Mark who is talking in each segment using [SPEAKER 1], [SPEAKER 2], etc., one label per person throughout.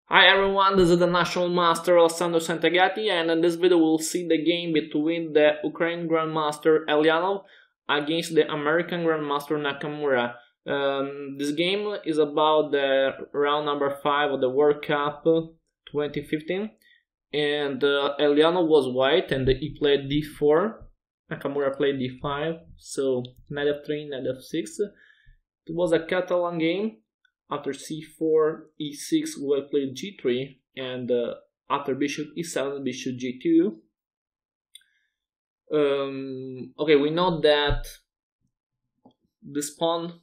[SPEAKER 1] Hi everyone, this is the National Master Alessandro Santagati, and in this video we'll see the game between the Ukrainian Grandmaster Eljanov against the American Grandmaster Nakamura. This game is about the round number 5 of the World Cup 2015, and Eljanov was white and he played d4, Nakamura played d5, so Nf3 Nf6. It was a Catalan game. After c4, e6, we played g3, and after bishop e7, bishop g2. Okay, we know that this pawn,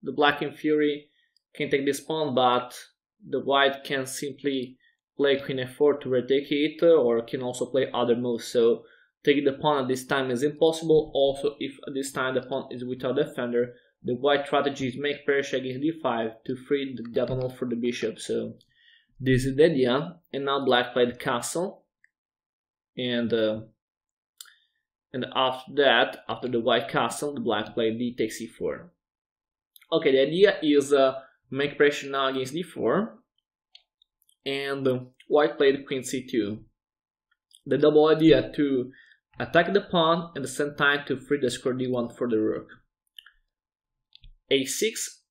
[SPEAKER 1] the black in fury, can take this pawn, but the white can simply play queen f4 to retake it, or can also play other moves. So taking the pawn at this time is impossible. Also, if at this time the pawn is without defender, the white strategy is make pressure against d5 to free the diagonal for the bishop. So this is the idea. And now black played castle, and after that, after the white castle, the black played d takes e4. Okay, the idea is make pressure now against d4, and white played queen c2. The double idea to attack the pawn and at the same time to free the square d1 for the rook. a6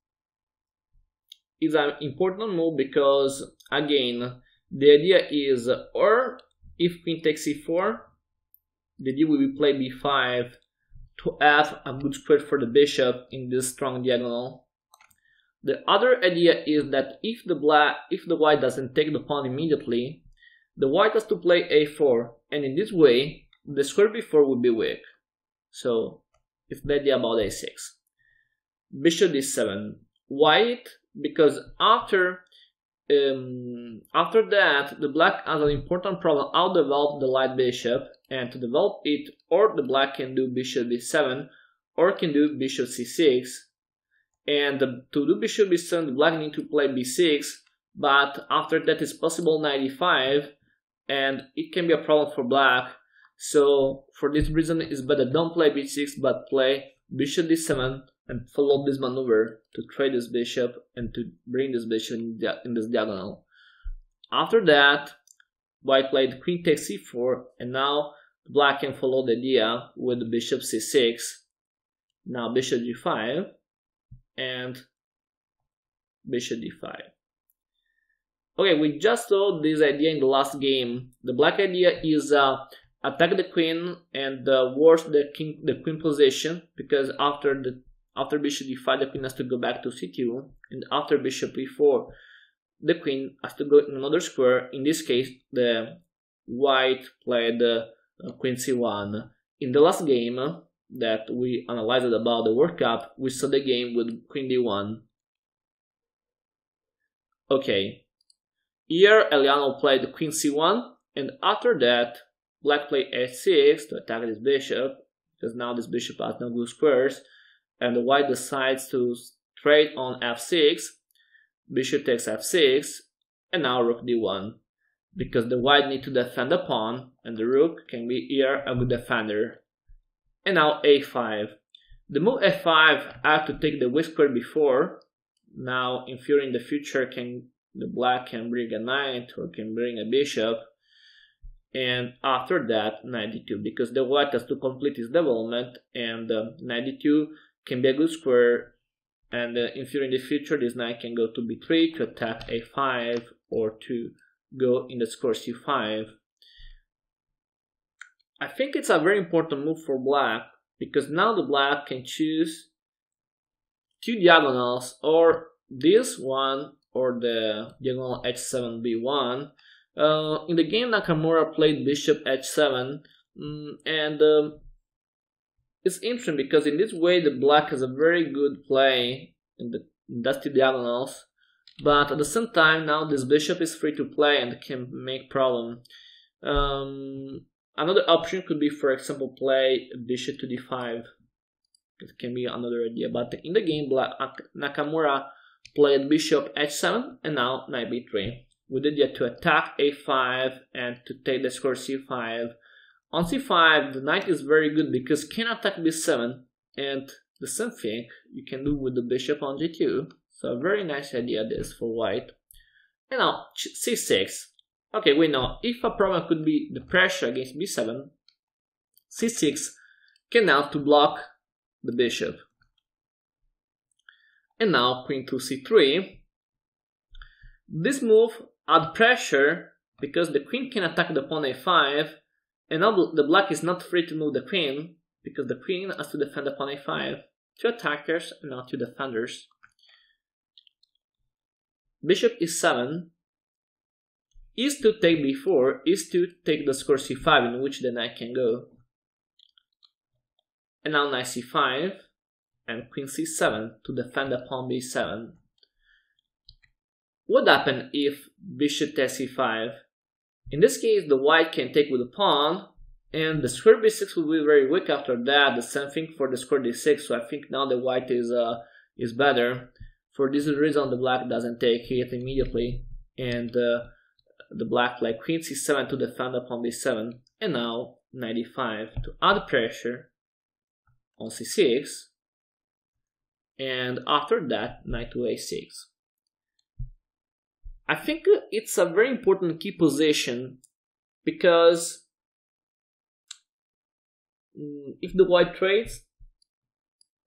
[SPEAKER 1] is an important move because, again, the idea is, or if queen takes e4, the idea will be play b5 to have a good square for the bishop in this strong diagonal. The other idea is that if the white doesn't take the pawn immediately, the white has to play a4, and in this way the square b4 will be weak. So it's the idea about a6. Bishop d7. White, because after that the black has an important problem how to develop the light bishop, and to develop it, or the black can do bishop b7 or can do bishop c6, and to do bishop b7 the black need to play b6, but after that it's possible knight e5, and it can be a problem for black. So for this reason it's better don't play b6 but play bishop d7 and follow this maneuver to trade this bishop and to bring this bishop in this diagonal. After that, white played queen takes c4, and now black can follow the idea with the bishop c6. Now bishop g5 and bishop d5. Okay, we just saw this idea in the last game. The black idea is attack the queen and worse the queen position, because after bishop d5 the queen has to go back to c2, and after bishop e4 the queen has to go in another square. In this case the white played queen c1. In the last game that we analyzed about the World Cup, we saw the game with queen d1. Okay, here Eljanov played queen c1, and after that black played h6 to attack this bishop, because now this bishop has no good squares, and the white decides to trade on f6, bishop takes f6, and now rook d1, because the white need to defend the pawn, and the rook can be here a good defender. And now a5. The move f5 had to take the weak square before. Now in theory in the future the black can bring a knight or can bring a bishop, and after that knight d2, because the white has to complete his development, and knight d2 can be a good square, and in theory in the future this knight can go to b3 to attack a5 or to go in the square c5. I think it's a very important move for black, because now the black can choose two diagonals, or this one or the diagonal h7 b1. In the game Nakamura played bishop h7, and it's interesting because in this way the black has a very good play in the dusty diagonals, but at the same time now this bishop is free to play and can make problem. Another option could be, for example, play bishop to d5. It can be another idea, but in the game Nakamura played bishop h7 and now knight b3 with the idea to attack a5 and to take the square c5. On c5 the knight is very good because can attack b7, and the same thing you can do with the bishop on g2. So a very nice idea this for white. And now c6. Okay, we know if a problem could be the pressure against b7, c6 can help to block the bishop. And now queen to c3. This move adds pressure because the queen can attack the pawn a5, and now the black is not free to move the queen because the queen has to defend the pawn a5. Two attackers and now two defenders. Bishop e7. E2 take b4, E2 take the square c5 in which the knight can go. And now knight c5 and queen c7 to defend the pawn b7. What happens if bishop takes c5? In this case, the white can take with the pawn, and the square b6 will be very weak after that. The same thing for the square d6. So I think now the white is better. For this reason, the black doesn't take it immediately, and the black play queen c7 to defend the pawn b7, and now knight e5 to add pressure on c6, and after that knight to a6. I think it's a very important key position because if the white trades,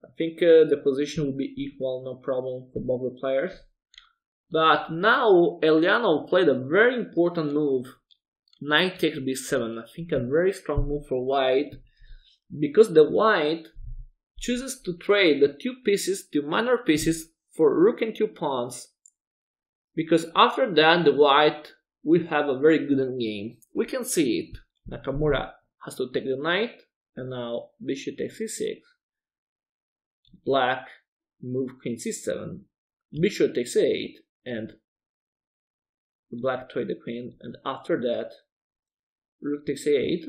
[SPEAKER 1] I think the position will be equal, no problem for both the players. But now Eljanov played a very important move, knight takes b7. I think a very strong move for white because the white chooses to trade the two pieces, two minor pieces, for rook and two pawns. Because after that the white will have a very good endgame. We can see it. Nakamura has to take the knight, and now bishop takes c6. Black move queen c7. Bishop takes a8, and the black trade the queen, and after that rook takes a8.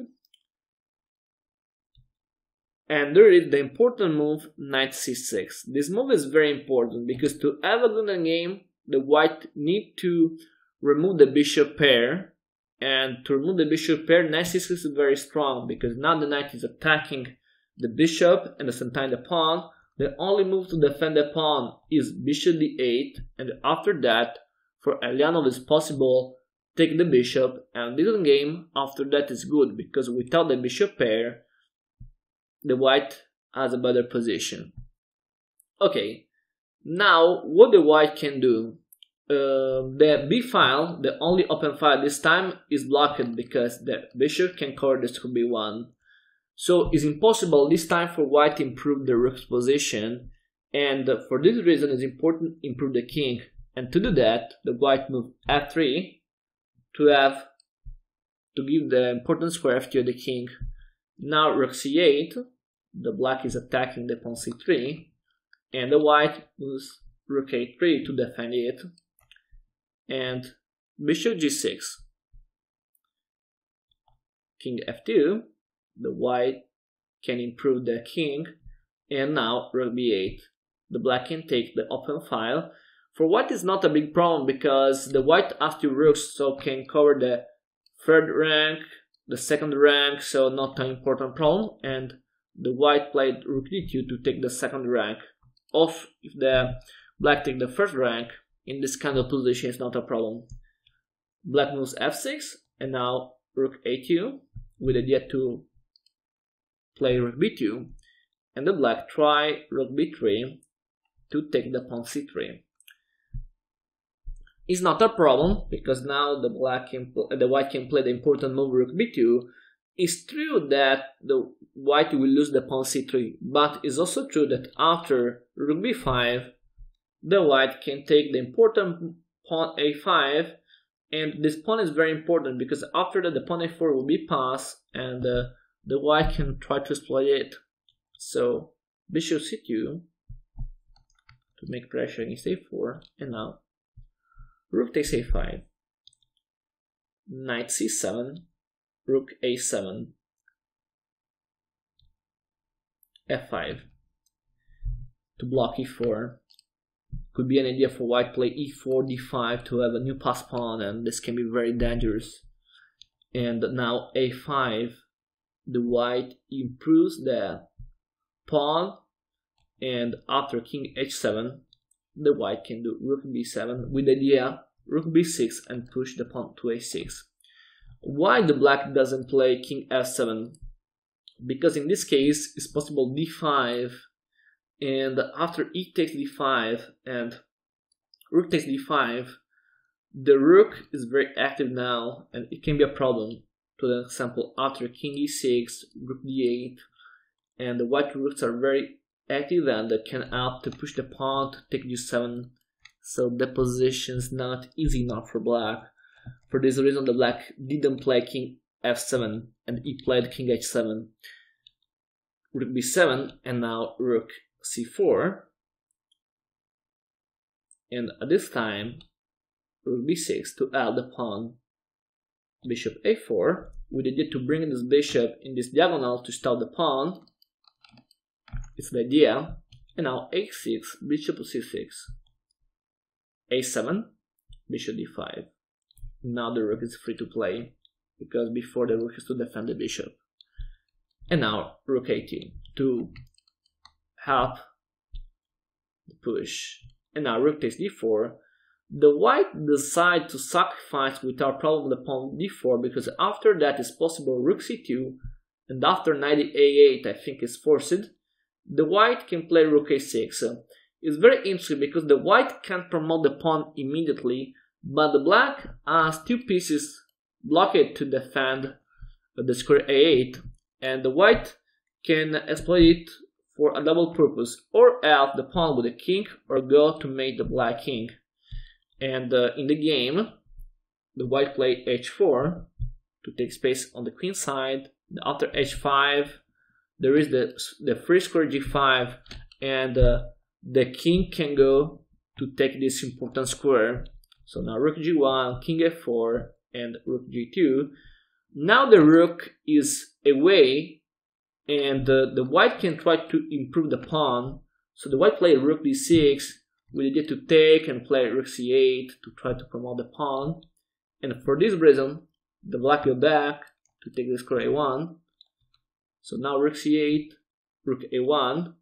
[SPEAKER 1] And there is the important move knight c6. This move is very important because to have a good endgame, the white need to remove the bishop pair, and to remove the bishop pair, knight c6 is very strong because now the knight is attacking the bishop and at the same time the pawn. The only move to defend the pawn is bishop d8, and after that, for Eljanov is possible take the bishop, and this game after that is good because without the bishop pair, the white has a better position. Okay. Now, what the white can do, the b file, the only open file this time, is blocked because the bishop can cover the square b1. So it's impossible this time for white to improve the rook's position, and for this reason it's important to improve the king. And to do that, the white move f3 to give the important square f to the king. Now rook c8, the black is attacking the pawn c3. And the white moves rook a3 to defend it, and bishop g6, king f2, the white can improve the king, and now rook b8. The black can take the open file. For white is not a big problem because the white has two rooks, so can cover the third rank, the second rank, so not an important problem, and the white played rook d2 to take the second rank. Off if the black take the first rank, in this kind of position is not a problem. Black moves f6, and now rook a2 with the idea to play rook b2, and the black try rook b3 to take the pawn c3. It's not a problem because now the white can play the important move rook b2. It's true that the white will lose the pawn c3, but it's also true that after rook b5, the white can take the important pawn a5, and this pawn is very important because after that the pawn a4 will be passed, and the white can try to exploit it. So bishop c2 to make pressure against a4, and now rook takes a5, knight c7, rook a7, f5 to block e4. Could be an idea for white play e4, d5 to have a new pass pawn, and this can be very dangerous. And now a5, the white improves the pawn, and after king h7, the white can do rook b7 with the idea rook b6 and push the pawn to a6. Why the black doesn't play king f7? Because in this case it's possible d5, and after e takes d5 and rook takes d5, the rook is very active now and it can be a problem. To the example, after king e6, rook d8, and the white rooks are very active and can help to push the pawn to take g7, so the position is not easy enough for black. For this reason the black didn't play king f7 and he played king h7, rook b7, and now rook c4, and at this time rook b6 to add the pawn, bishop a4, with the idea to bring this bishop in this diagonal to stop the pawn. It's the idea. And now a6, bishop c6, a7, bishop d5. Now the rook is free to play, because before the rook has to defend the bishop. And now rook a2 to help the push. And now rook takes d4. The white decide to sacrifice without problem the pawn d4, because after that is possible rook c2, and after knight a8 I think is forced. The white can play rook a6. It's very interesting because the white can promote the pawn immediately, but the black has two pieces blocked to defend the square a8, and the white can exploit it for a double purpose, or help the pawn with a king, or go to mate the black king. And in the game, the white played h4 to take space on the queen side. After h5, there is the free square g5, and the king can go to take this important square. So now rook g1, king f4, and rook g2. Now the rook is away, and the white can try to improve the pawn. So the white played rook d6 with the idea to take and play rook c8 to try to promote the pawn. And for this reason, the black go back to take the square a1. So now rook c8, rook a1,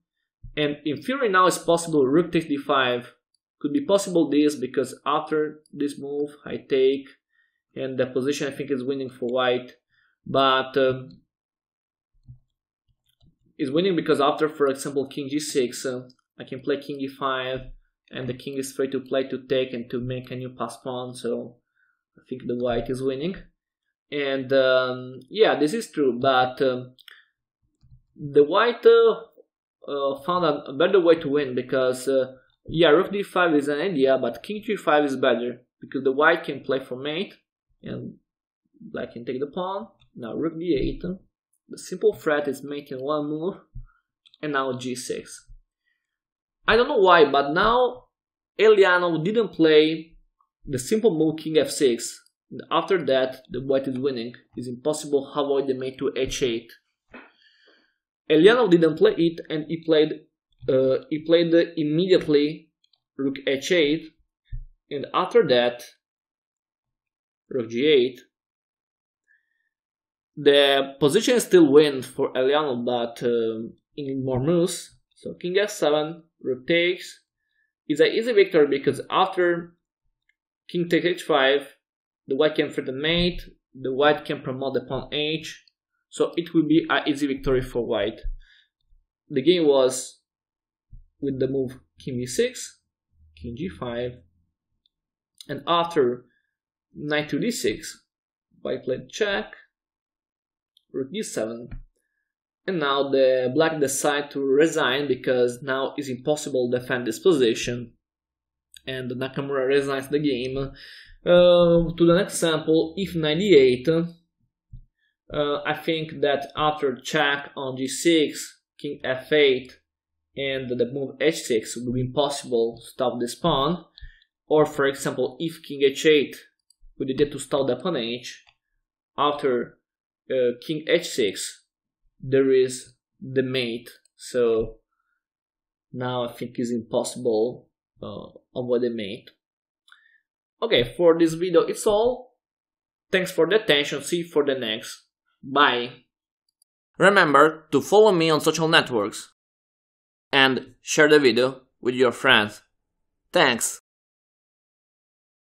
[SPEAKER 1] and in theory now it's possible rook takes d5. Could be possible this because after this move I take, and the position I think is winning for white, but is winning because after, for example, king g6, I can play king e5, and the king is free to play to take and to make a new pass pawn, so I think the white is winning. And yeah, this is true, but the white found a better way to win, because yeah, rook d5 is an idea, but king g5 is better, because the white can play for mate, and black can take the pawn. Now rook d8, the simple threat is mate in one move, and now g6. I don't know why, but now Eljanov didn't play the simple move king f6. And after that, the white is winning. It's impossible to avoid the mate to h8. Eljanov didn't play it, and he played immediately rook h8, and after that rook g8. The position still wins for Eljanov, but in more moves. So king f7, rook takes. It's an easy victory because after king takes h5, the white can free the mate, the white can promote the pawn h, so it will be an easy victory for white. The game was with the move king e6, king g5, and after knight to d6, white played check, rook d7, and now the black decide to resign because now it's impossible to defend this position, and Nakamura resigns the game. To the next example, if knight d8, I think that after check on g6, king f8, and the move h6 will be impossible to stop this pawn. Or for example, if king h8 with the idea to stop the pawn h, after king h6 there is the mate, so now I think it's impossible avoid the mate. Okay, for this video it's all. Thanks for the attention, see you for the next. Bye. Remember to follow me on social networks and share the video with your friends. Thanks.